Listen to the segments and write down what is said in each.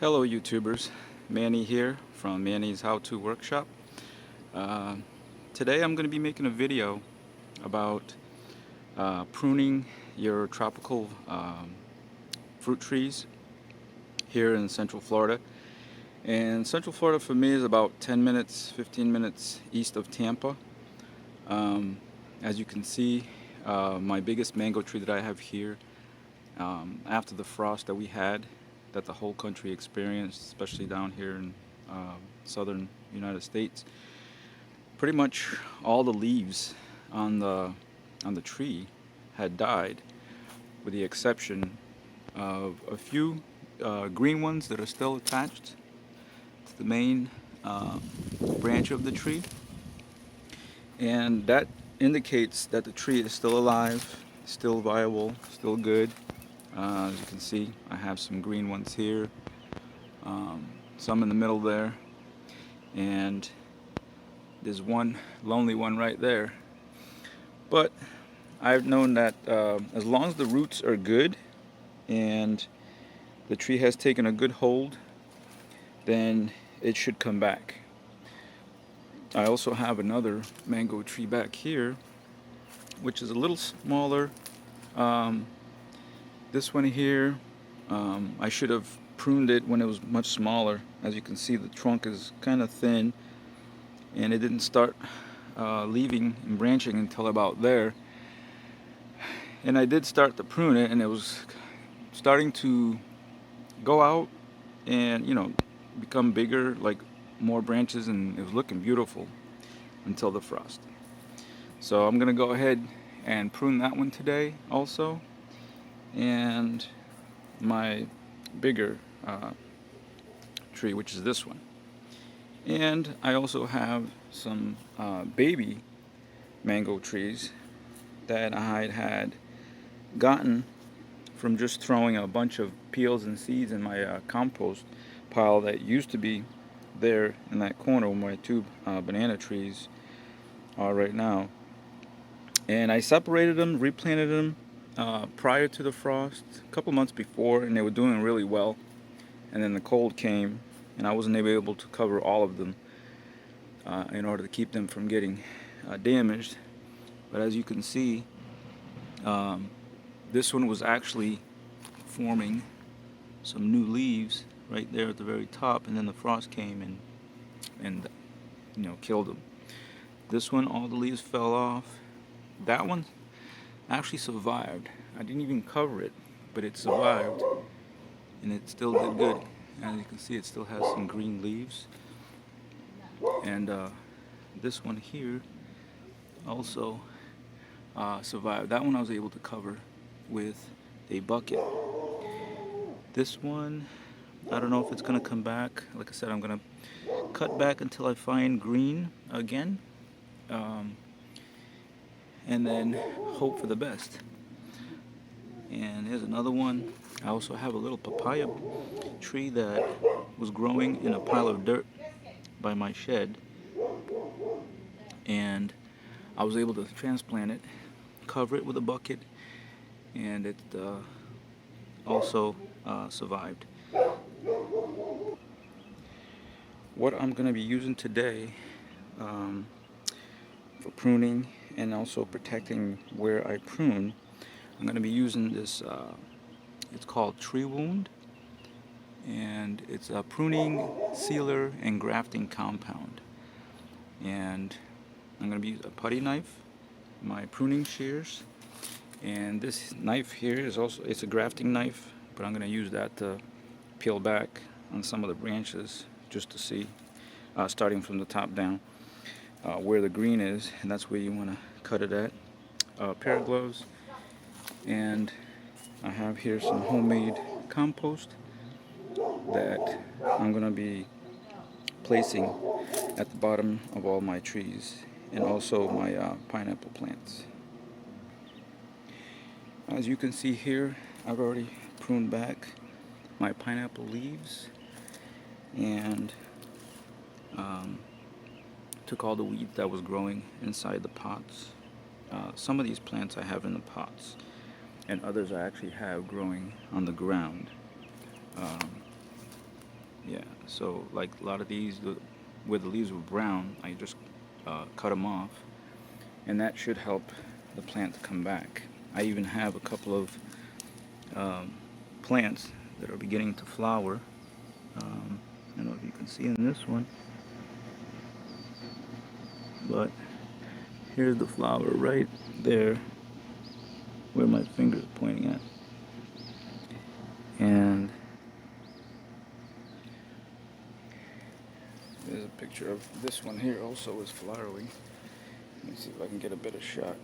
Hello YouTubers, Manny here from Manny's How To Workshop. Uh, Today I'm going to be making a video about pruning your tropical fruit trees here in Central Florida. And Central Florida for me is about 10 minutes, 15 minutes east of Tampa. As you can see, my biggest mango tree that I have here, after the frost that we had, that the whole country experienced, especially down here in southern United States, pretty much all the leaves on the tree had died, with the exception of a few green ones that are still attached to the main branch of the tree, and that indicates that the tree is still alive, still viable, still good. As you can see, I have some green ones here, some in the middle there, and there's one lonely one right there. But I've known that as long as the roots are good and the tree has taken a good hold, then it should come back. I also have another mango tree back here, which is a little smaller. This one here, I should have pruned it when it was much smaller. As you can see, the trunk is kind of thin, and it didn't start leaving and branching until about there. And I did start to prune it, and it was starting to go out and, become bigger, like more branches, and it was looking beautiful until the frost. So I'm gonna go ahead and prune that one today also, and my bigger tree, which is this one. And I also have some baby mango trees that I had gotten from just throwing a bunch of peels and seeds in my compost pile that used to be there in that corner where my two banana trees are right now. And I separated them, replanted them prior to the frost, a couple months before, and they were doing really well. And then the cold came, and I wasn't able to cover all of them in order to keep them from getting damaged. But as you can see, this one was actually forming some new leaves right there at the very top, and then the frost came and killed them. This one, all the leaves fell off. That one actually survived. I didn't even cover it, but it survived, and it still did good. As you can see, it still has some green leaves. And this one here also survived. That one I was able to cover with a bucket. This one, I don't know if it's gonna come back. Like I said, I'm gonna cut back until I find green again, and then hope for the best. And here's another one. I also have a little papaya tree that was growing in a pile of dirt by my shed, and I was able to transplant it, cover it with a bucket, and it also survived. What I'm going to be using today for pruning and also protecting where I prune, I'm going to be using this, it's called Tree Wound, and it's a pruning, sealer, and grafting compound. And I'm going to be using a putty knife, my pruning shears, and this knife here is also, it's a grafting knife, but I'm going to use that to peel back on some of the branches just to see, starting from the top down, where the green is, and that's where you want to cut it at. A pair of gloves, and I have here some homemade compost that I'm going to be placing at the bottom of all my trees, and also my pineapple plants. As you can see here, I've already pruned back my pineapple leaves, and took all the weeds that was growing inside the pots. Some of these plants I have in the pots, and others I actually have growing on the ground. Yeah, so like a lot of these, where the leaves were brown, I just cut them off, and that should help the plant to come back. I even have a couple of plants that are beginning to flower. I don't know if you can see in this one, but here's the flower right there where my finger is pointing at. And there's a picture of this one here also is flowering. Let me see if I can get a better shot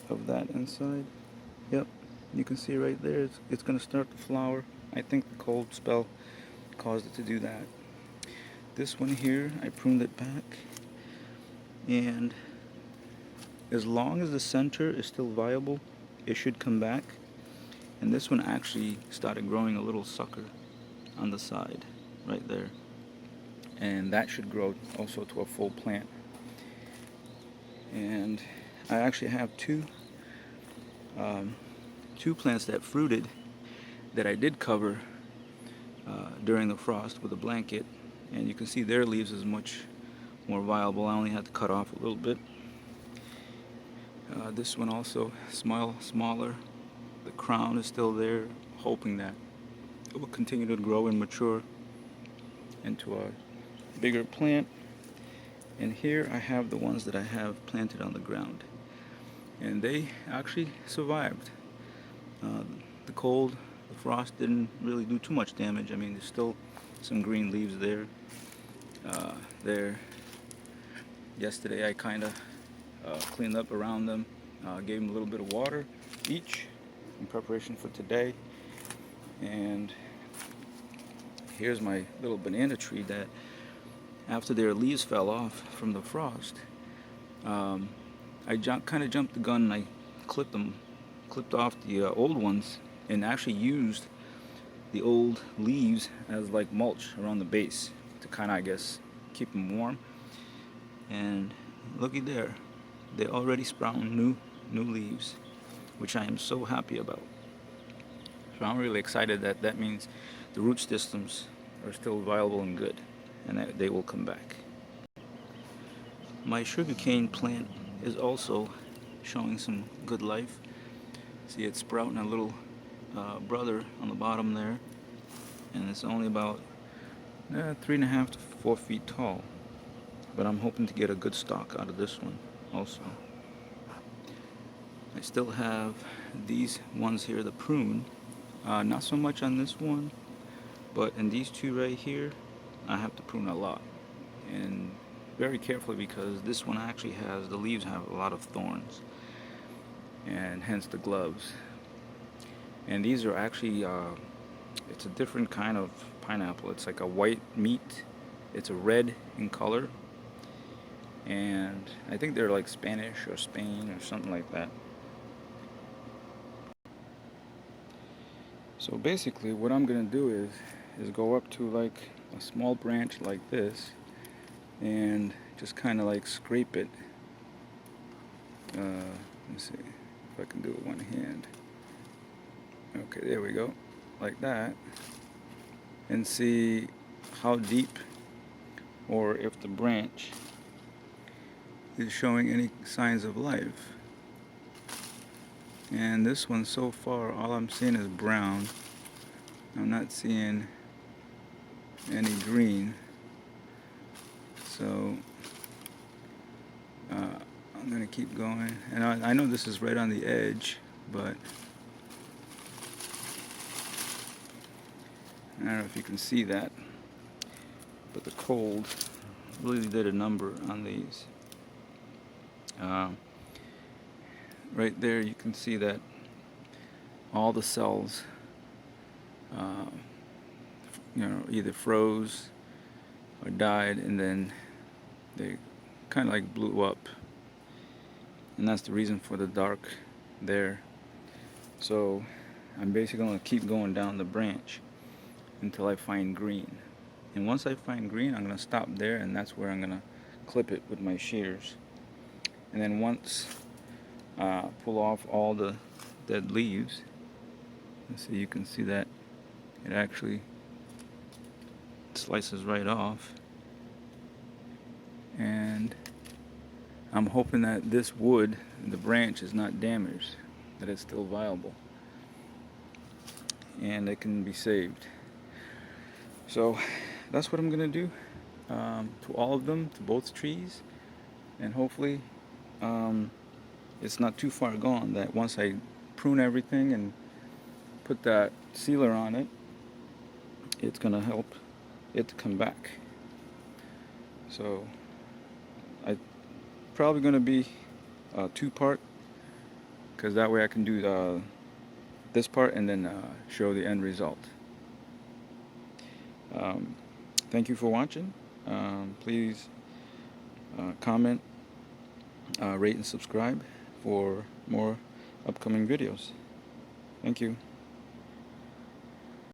of that inside. Yep, you can see right there it's going to start to flower. I think the cold spell caused it to do that. This one here, I pruned it back, and as long as the center is still viable, it should come back. And this one actually started growing a little sucker on the side right there, and that should grow also to a full plant. And I actually have two plants that fruited that I did cover during the frost with a blanket, and you can see their leaves is much more viable. I only had to cut off a little bit. This one also smaller. The crown is still there, hoping that it will continue to grow and mature into a bigger plant. And here I have the ones that I have planted on the ground, and they actually survived. The cold, the frost didn't really do too much damage. I mean, there's still some green leaves there. Yesterday I kind of cleaned up around them, gave them a little bit of water each in preparation for today. And here's my little banana tree that after their leaves fell off from the frost, I kind of jumped the gun and I clipped off the old ones, and actually used the old leaves as like mulch around the base to kind of, I guess, keep them warm. And looky there, they already sprouting new leaves, which I am so happy about. So I'm really excited that means the root systems are still viable and good, and that they will come back. My sugarcane plant is also showing some good life. See, it's sprouting a little brother on the bottom there, and it's only about 3.5 to 4 feet tall. But I'm hoping to get a good stalk out of this one also. I still have these ones here, the prune. Not so much on this one, but in these two right here, I have to prune a lot, and very carefully, because this one actually has, the leaves have a lot of thorns, and hence the gloves. And these are actually, it's a different kind of pineapple. It's like a white meat. It's a red in color, and I think they're like Spanish or Spain or something like that. So basically what I'm gonna do is go up to like a small branch like this and just kind of like scrape it. Let's see if I can do it one hand. Okay, there we go, like that, and see how deep, or if the branch is showing any signs of life. And this one, so far, all I'm seeing is brown. I'm not seeing any green. So I'm gonna keep going. And I know this is right on the edge, but I don't know if you can see that, but the cold really did a number on these. Right there you can see that all the cells either froze or died, and then they kind of like blew up, and that's the reason for the dark there. So I'm basically going to keep going down the branch until I find green, and once I find green, I'm going to stop there, and that's where I'm going to clip it with my shears. And then once pull off all the dead leaves, so you can see that it actually slices right off. And I'm hoping that this wood, the branch, is not damaged, that it's still viable, and it can be saved. So that's what I'm gonna do to all of them, to both trees, and hopefully it's not too far gone that once I prune everything and put that sealer on it, it's gonna help it to come back. So I probably gonna be a two-part, because that way I can do this part and then show the end result. Thank you for watching. Please comment, rate, and subscribe for more upcoming videos. Thank you.